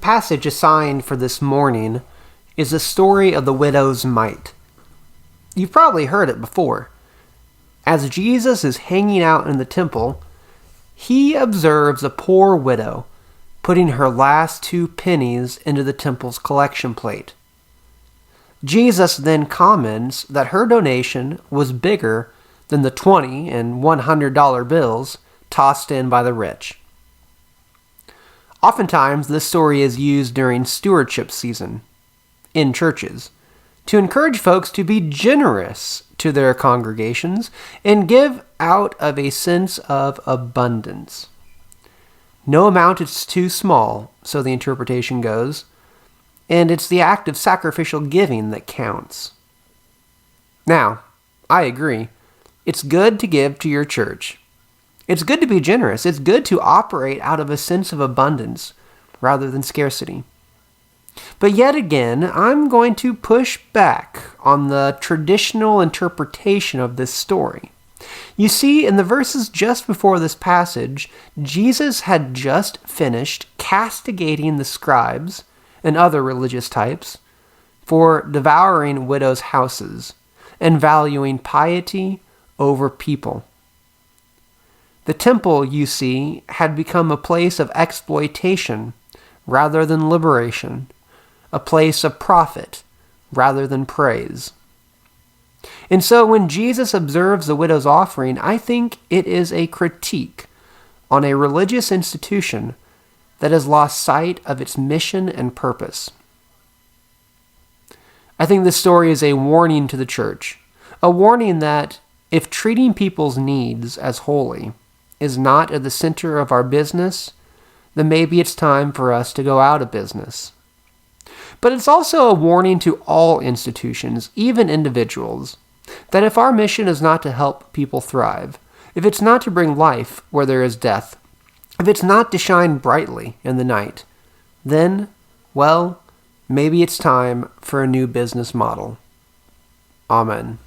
passage assigned for this morning is the story of the widow's mite. You've probably heard it before. As Jesus is hanging out in the temple, he observes a poor widow putting her last 2 pennies into the temple's collection plate. Jesus then comments that her donation was bigger than the $20 and $100 bills tossed in by the rich. Oftentimes, this story is used during stewardship season in churches to encourage folks to be generous to their congregations and give out of a sense of abundance. No amount is too small, so the interpretation goes, and it's the act of sacrificial giving that counts. Now, I agree. It's good to give to your church. It's good to be generous. It's good to operate out of a sense of abundance rather than scarcity. But yet again, I'm going to push back on the traditional interpretation of this story. You see, in the verses just before this passage, Jesus had just finished castigating the scribes and other religious types for devouring widows' houses and valuing piety over people. The temple, you see, had become a place of exploitation rather than liberation, a place of profit rather than praise. And so when Jesus observes the widow's offering, I think it is a critique on a religious institution that has lost sight of its mission and purpose. I think this story is a warning to the church, a warning that if treating people's needs as holy is not at the center of our business, then maybe it's time for us to go out of business. But it's also a warning to all institutions, even individuals, that if our mission is not to help people thrive, if it's not to bring life where there is death, if it's not to shine brightly in the night, then, well, maybe it's time for a new business model. Amen.